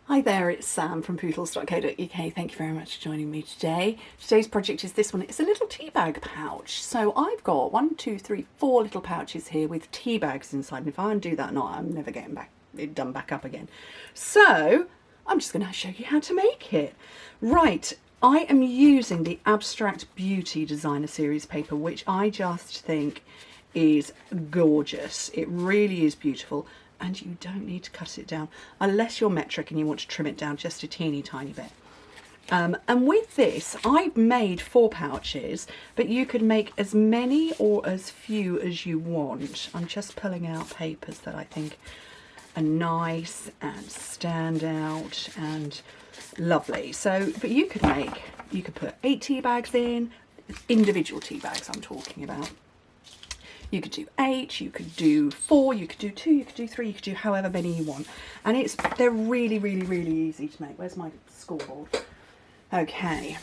Hi there, it's Sam from Pootles.co.uk. Thank you very much for joining me today. Today's project is this one. It's a little tea bag pouch. So I've got 4 little pouches here with tea bags inside. And if I undo that knot, I'm never getting it done back up again. So I'm just going to show you how to make it. Right, I am using the Abstract Beauty Designer Series paper, which I just think is gorgeous. It really is beautiful. And you don't need to cut it down unless you're metric and you want to trim it down just a teeny tiny bit. And with this, I've made 4 pouches, but you could make as many or as few as you want. I'm just pulling out papers that I think are nice and stand out and lovely. So, but you could put 8 tea bags in, individual tea bags I'm talking about. You could do 8, you could do 4, you could do 2, you could do 3, you could do however many you want. And they're really, really, really easy to make. Where's my scoreboard? Okay.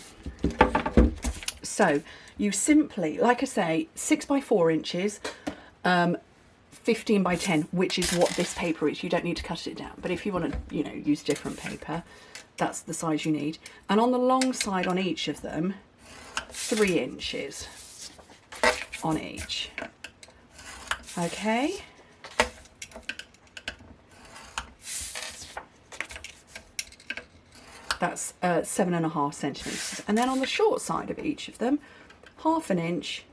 So you simply, like I say, 6 by 4 inches, 15 by 10, which is what this paper is. You don't need to cut it down. But if you want to, use different paper, that's the size you need. And on the long side on each of them, 3 inches on each. Okay, that's 7.5 centimetres, and then on the short side of each of them, 1/2 inch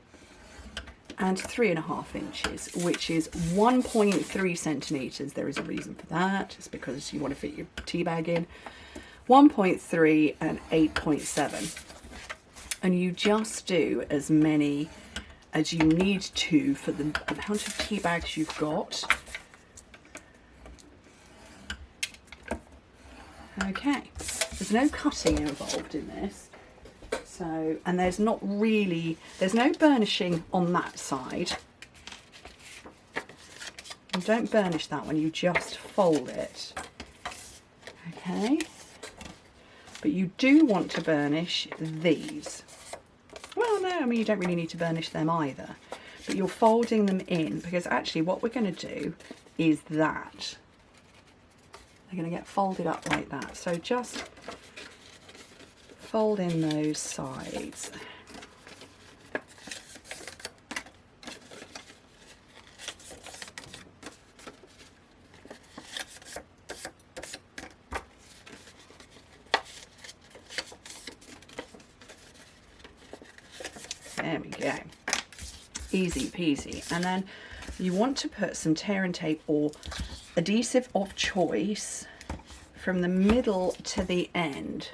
and 3.5 inches, which is 1.3 centimetres. There is a reason for that. It's because you want to fit your tea bag in. 1.3 and 8.7, and you just do as many as you need to for the amount of tea bags you've got. Okay, there's no cutting involved in this. So, and there's no burnishing on that side. You don't burnish that one, you just fold it. Okay, but you do want to burnish these. Well, no, I mean, you don't really need to burnish them either, but you're folding them in because actually what we're going to do is that they're going to get folded up like that. So just fold in those sides. There we go, easy peasy. And then you want to put some tear and tape or adhesive of choice from the middle to the end.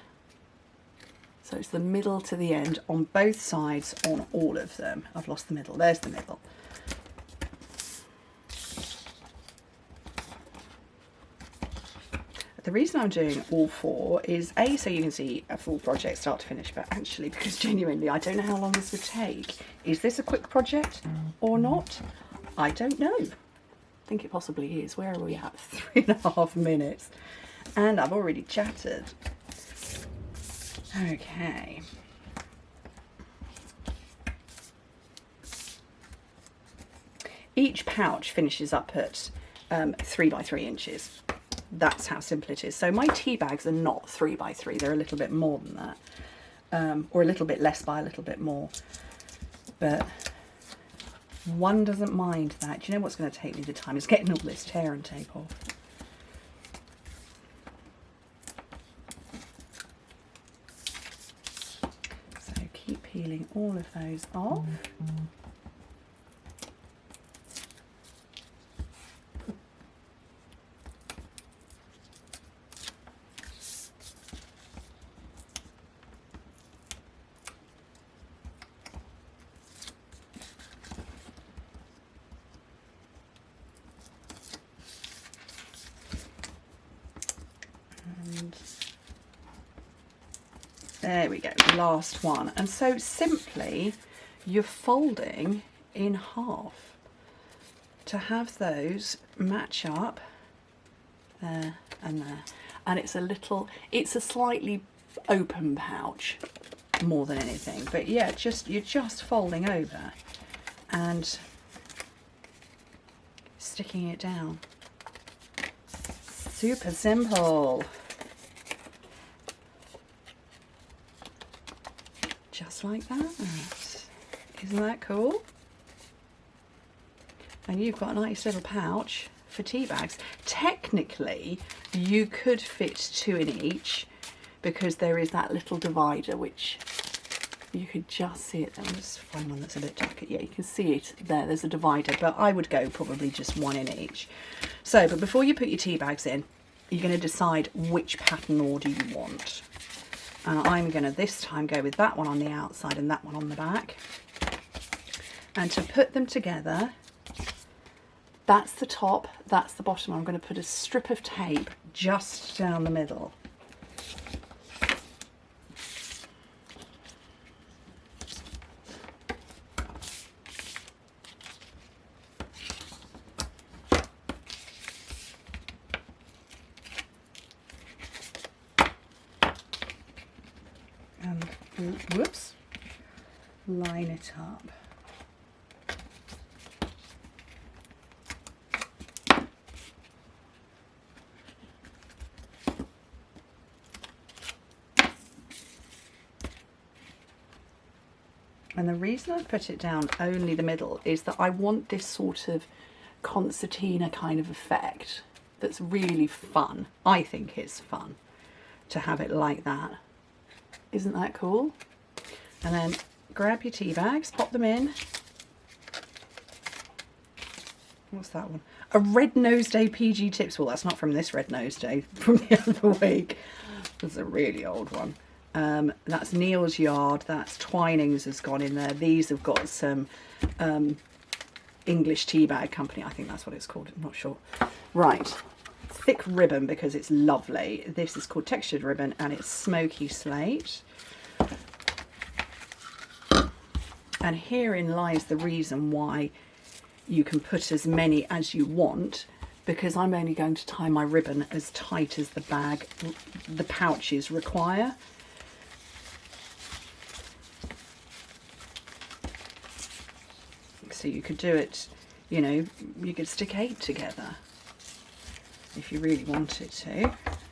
So it's the middle to the end on both sides on all of them. I've lost the middle, there's the middle. The reason I'm doing all 4 is A, so you can see a full project start to finish, but actually because genuinely I don't know how long this would take. Is this a quick project or not? I don't know. I think it possibly is. Where are we at? 3.5 minutes. And I've already chatted. Okay. Each pouch finishes up at 3 by 3 inches. That's how simple it is. So my tea bags are not 3 by 3, they're a little bit more than that, or a little bit less by a little bit more, but one doesn't mind that. Do you know what's going to take me the time is getting all this tear and tape off. So keep peeling all of those off. There we go, last one. And so simply you're folding in half to have those match up there and there. And it's a slightly open pouch more than anything. But yeah, you're just folding over and sticking it down. Super simple. just like that. Isn't that cool? And you've got a nice little pouch for tea bags. Technically, you could fit 2 in each because there is that little divider which you could just see it. Let me just find one that's a bit darker. Yeah, you can see it there. There's a divider, but I would go probably just 1 in each. So, but before you put your tea bags in, you're going to decide which pattern order you want. And I'm going to this time go with that one on the outside and that one on the back. And to put them together, that's the top, that's the bottom. I'm going to put a strip of tape just down the middle. And whoops, line it up. And the reason I put it down only the middle is that I want this sort of concertina kind of effect that's really fun. I think it's fun to have it like that. Isn't that cool? And then grab your tea bags, pop them in. What's that one? A Red Nose Day PG Tips. Well, that's not from this Red Nose Day, from the other week. It's a really old one. That's Neil's Yard, that's Twinings has gone in there. These have got some English tea bag company, I think that's what it's called, I'm not sure. Right, thick ribbon because it's lovely. This is called textured ribbon and it's smoky slate. And herein lies the reason why you can put as many as you want, because I'm only going to tie my ribbon as tight as the bag, the pouches require. So you could do it, you know, you could stick 8 together if you really wanted to.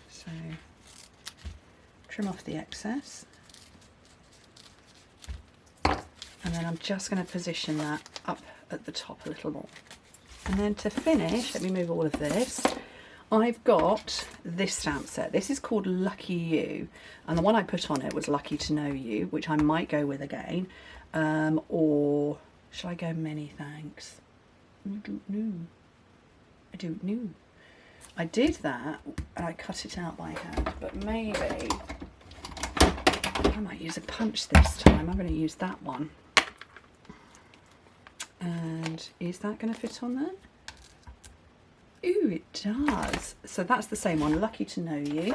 So trim off the excess. And then I'm just going to position that up at the top a little more. And then to finish, let me move all of this. I've got this stamp set. This is called Lucky You. And the one I put on it was Lucky to Know You, which I might go with again. Or shall I go Many Thanks? I don't know. I don't know. I did that and I cut it out by hand, but maybe I might use a punch this time. I'm going to use that one. And is that going to fit on there? Ooh, it does. So that's the same one, Lucky to Know You.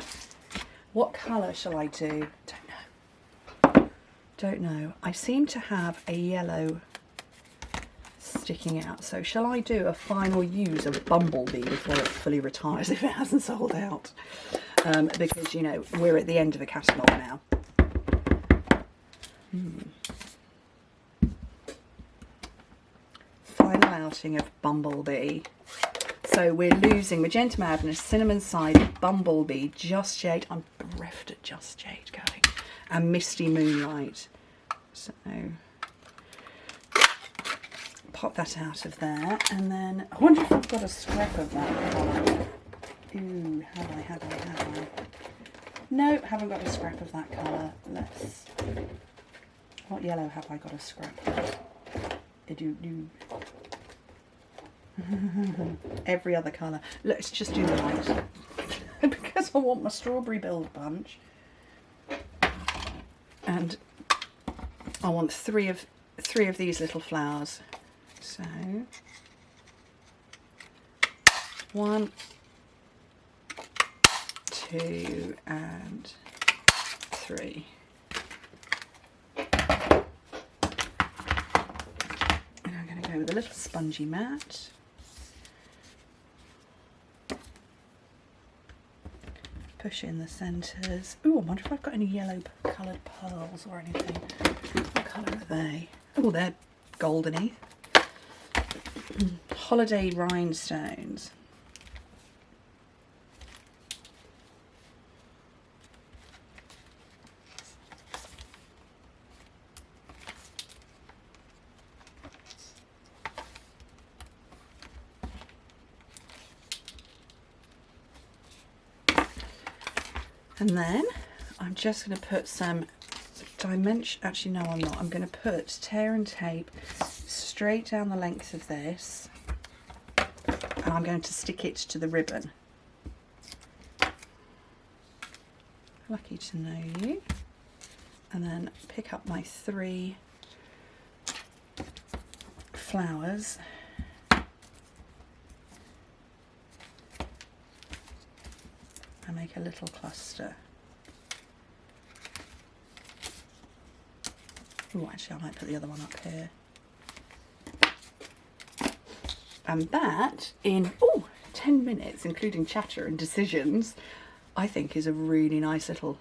What colour shall I do? Don't know. Don't know. I seem to have a yellow sticking out. So shall I do a final use of Bumblebee before it fully retires if it hasn't sold out? Because, you know, we're at the end of the catalogue now. Final outing of Bumblebee. So we're losing Magenta Madness, Cinnamon Side, Bumblebee, Just Jade. I'm bereft at Just Jade going. And Misty Moonlight. So pop that out of there. And then I wonder if I've got a scrap of that colour. Ooh, have I? No, haven't got a scrap of that colour. Let's... What yellow have I got a scrap of? I don't know. Every other colour. Let's just do the white. Because I want my strawberry build bunch. And I want three of these little flowers. So 1, 2 and 3. And I'm going to go with a little spongy mat. Push in the centres. Ooh, I wonder if I've got any yellow coloured pearls or anything. What colour are they? Oh, they're goldeny. Holiday rhinestones. And then I'm just going to put some dimension, actually no I'm not, I'm going to put tear and tape straight down the length of this, and I'm going to stick it to the ribbon. Lucky to know you. And then pick up my 3 flowers and make a little cluster. Oh, actually I might put the other one up here. And that in 10 minutes, including chatter and decisions, I think is a really nice little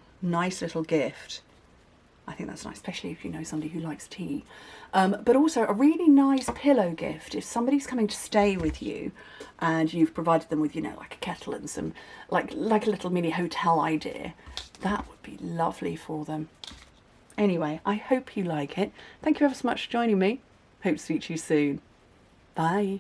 gift. I think that's nice, especially if you know somebody who likes tea. But also a really nice pillow gift. If somebody's coming to stay with you and you've provided them with, you know, like a kettle and some, like a little mini hotel idea, that would be lovely for them. Anyway, I hope you like it. Thank you ever so much for joining me. Hope to speak to you soon. Bye.